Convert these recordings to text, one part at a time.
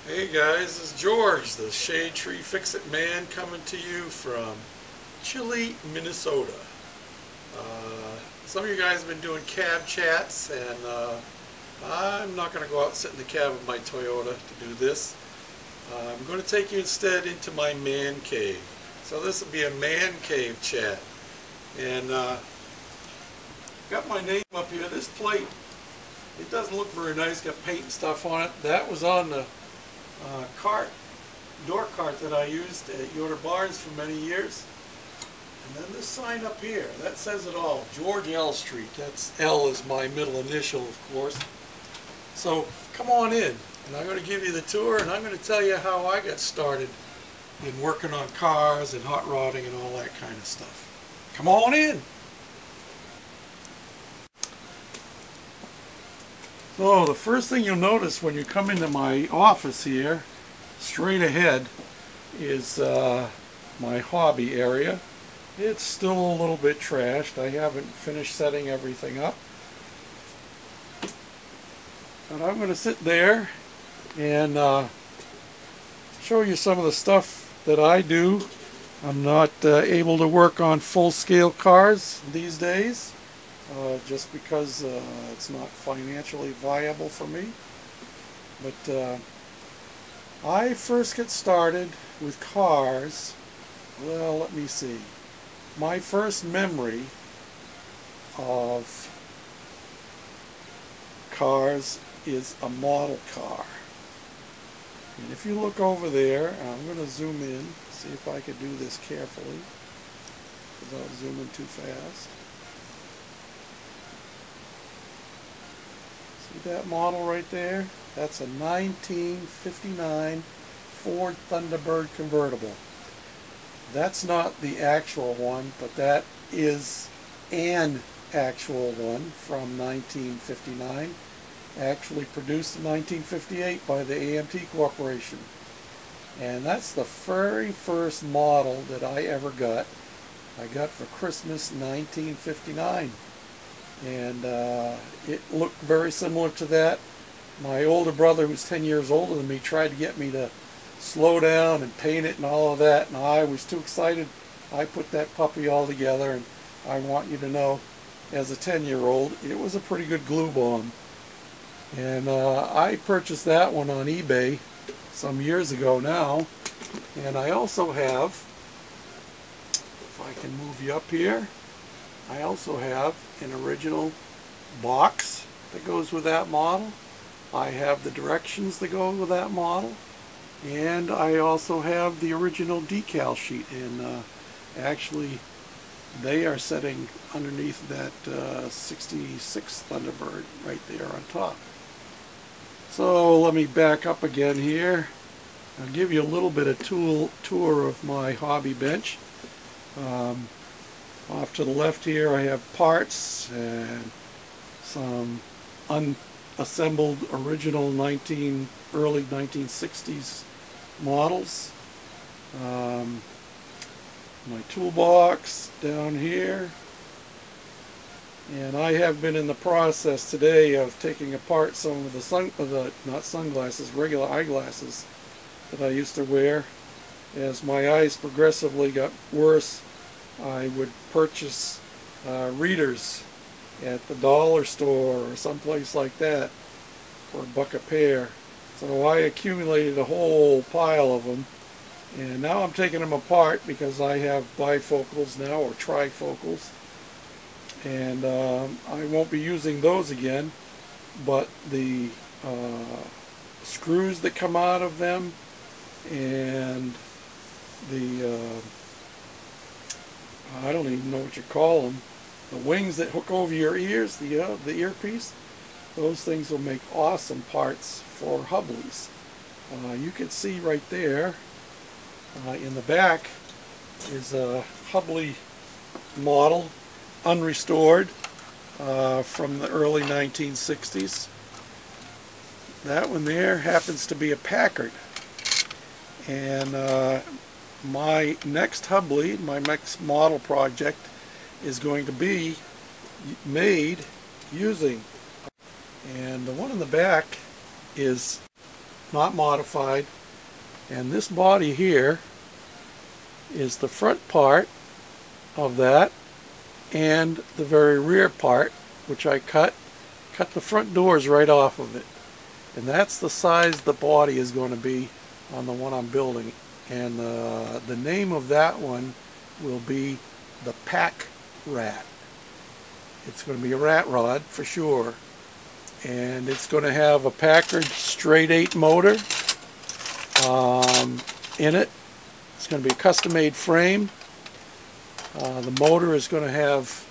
Hey guys, this is George, the Shade Tree Fix-It Man, coming to you from chilly Minnesota. Some of you guys have been doing cab chats, and I'm not going to go out and sit in the cab of my Toyota to do this. I'm going to take you instead into my man cave. So this will be a man cave chat. And got my name up here. This plate, it doesn't look very nice, got paint and stuff on it. That was on the door cart that I used at Yoder Barnes for many years. And then this sign up here, that says it all, George L. Street. That's L is my middle initial, of course. So come on in, and I'm going to give you the tour, and I'm going to tell you how I got started in working on cars and hot rodding and all that kind of stuff. Come on in. So the first thing you'll notice when you come into my office here, straight ahead, is my hobby area. It's still a little bit trashed. I haven't finished setting everything up. But I'm going to sit there and show you some of the stuff that I do. I'm not able to work on full-scale cars these days. Just because it's not financially viable for me. But I first get started with cars, well, let me see. My first memory of cars is a model car. And if you look over there, I'm going to zoom in, see if I can do this carefully without zooming too fast. See that model right there? That's a 1959 Ford Thunderbird convertible. That's not the actual one, but that is an actual one from 1959, actually produced in 1958 by the AMT Corporation. And that's the very first model that I ever got. I got for Christmas 1959. And it looked very similar to that. My older brother, who's 10 years older than me, tried to get me to slow down and paint it and all of that, and I was too excited. I put that puppy all together, and I want you to know, as a 10-year-old, it was a pretty good glue bomb. And I purchased that one on eBay some years ago now. And I also have, if I can move you up here, I also have an original box that goes with that model. I have the directions that go with that model. And I also have the original decal sheet. And actually, they are sitting underneath that 66 Thunderbird right there on top. So let me back up again here. I'll give you a little bit of tour of my hobby bench. Off to the left here I have parts and some unassembled original early 1960s models. My toolbox down here. And I have been in the process today of taking apart some of the not sunglasses, regular eyeglasses that I used to wear. As my eyes progressively got worse, I would purchase readers at the dollar store or someplace like that for $1 a pair. So I accumulated a whole pile of them, and now I'm taking them apart because I have bifocals now, or trifocals, and I won't be using those again, but the screws that come out of them and the I don't even know what you call them, the wings that hook over your ears, the earpiece, those things will make awesome parts for Hubblies. You can see right there in the back is a Hubbly model, unrestored, from the early 1960s. That one there happens to be a Packard. And my next Hubbly, my next model project, is going to be made using, and the one in the back is not modified. And this body here is the front part of that and the very rear part, which I cut the front doors right off of it. And that's the size the body is going to be on the one I'm building. And the name of that one will be the Pack Rat. It's going to be a rat rod for sure. And it's going to have a Packard straight 8 motor in it. It's going to be a custom-made frame. The motor is going to have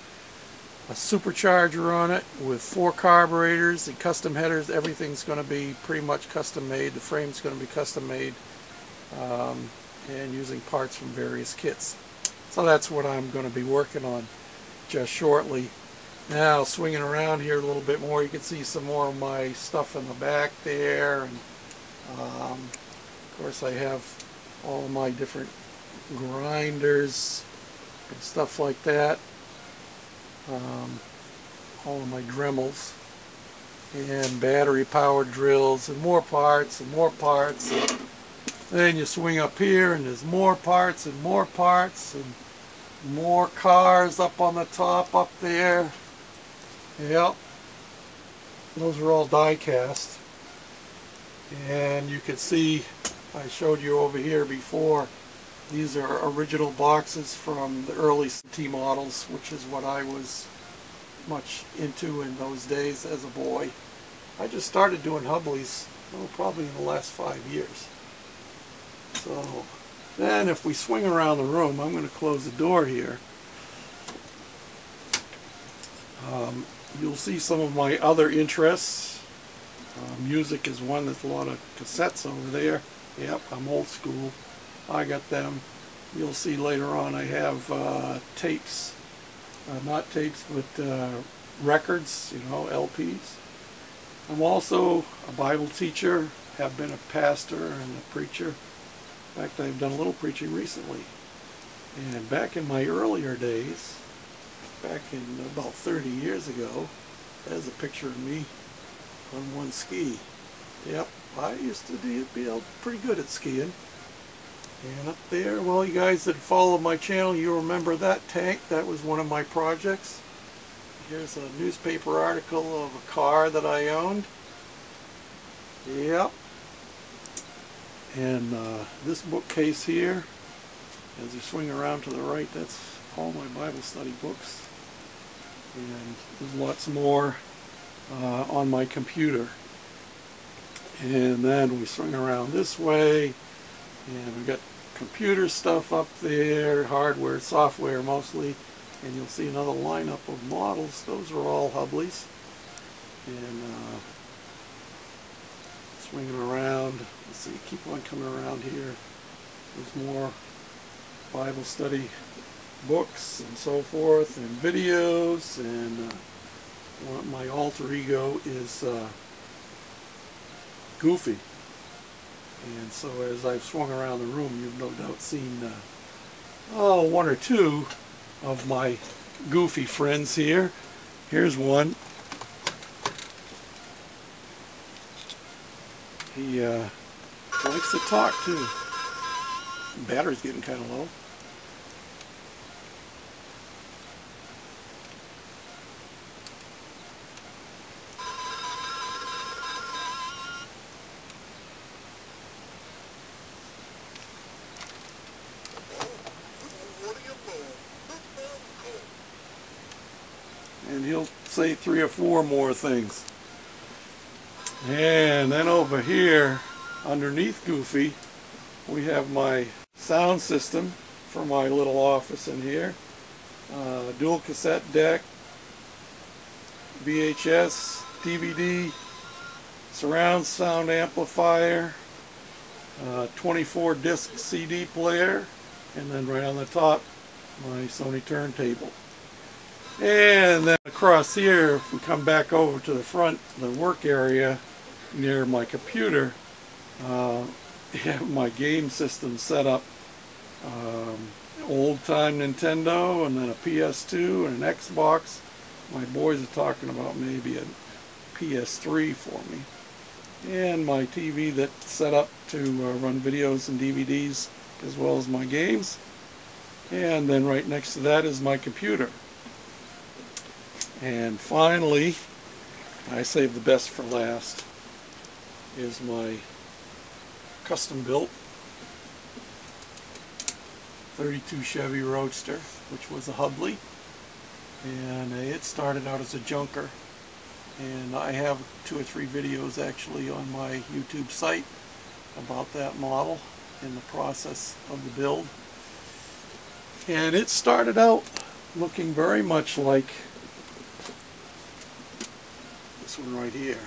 a supercharger on it with 4 carburetors and custom headers. Everything's going to be pretty much custom made. The frame's going to be custom made and using parts from various kits. So that's what I'm going to be working on just shortly. Now swinging around here a little bit more, you can see some more of my stuff in the back there, and of course I have all of my different grinders and stuff like that, all of my Dremels and battery powered drills and more parts and more parts. And then you swing up here and there's more parts and more parts and more cars up on the top up there. Yep, those are all die cast. And you can see, I showed you over here before, these are original boxes from the early T models, which is what I was much into in those days as a boy. I just started doing Hubleys, well, probably in the last 5 years. So then if we swing around the room, I'm going to close the door here. You'll see some of my other interests. Music is one. There's a lot of cassettes over there. Yep, I'm old school. I got them. You'll see later on I have tapes. Not tapes, but records, you know, LPs. I'm also a Bible teacher, have been a pastor and a preacher. In fact, I've done a little preaching recently. And back in my earlier days, back in about 30 years ago, there's a picture of me on one ski. Yep, I used to be pretty good at skiing. And up there, well, you guys that follow my channel, you remember that tank. That was one of my projects. Here's a newspaper article of a car that I owned. Yep. And this bookcase here, as you swing around to the right, that's all my Bible study books. And there's lots more on my computer. And then we swing around this way, and we've got computer stuff up there, hardware, software mostly, and you'll see another lineup of models. Those are all Hubleys. And swinging around, let's see, keep on coming around here. There's more Bible study books and so forth, and videos, and my alter ego is Goofy. And so as I've swung around the room, you've no doubt seen one or two of my Goofy friends here. Here's one. He likes to talk too. Battery's getting kind of low. And he'll say 3 or 4 more things. And then over here, underneath Goofy, we have my sound system for my little office in here. Dual cassette deck, VHS, DVD, surround sound amplifier, 24 disc CD player, and then right on the top, my Sony turntable. And then across here, if we come back over to the front, the work area near my computer, I have my game system set up. Old-time Nintendo, and then a PS2 and an Xbox. My boys are talking about maybe a PS3 for me. and my TV that's set up to run videos and DVDs as well as my games. And then right next to that is my computer. And finally, I saved the best for last, is my custom built 32 Chevy Roadster, which was a Hubley, and it started out as a junker, and I have 2 or 3 videos actually on my YouTube site about that model and the process of the build. And it started out looking very much like this one right here.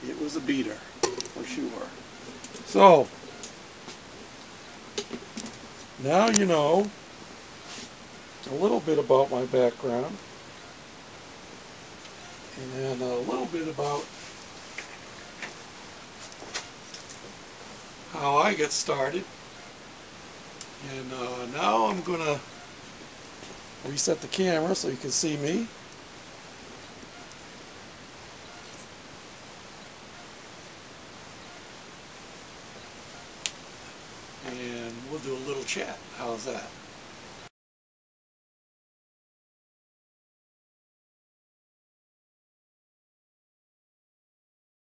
It was a beater for sure. So now you know a little bit about my background and a little bit about how I got started. And now I'm going to reset the camera so you can see me. And we'll do a little chat. How's that?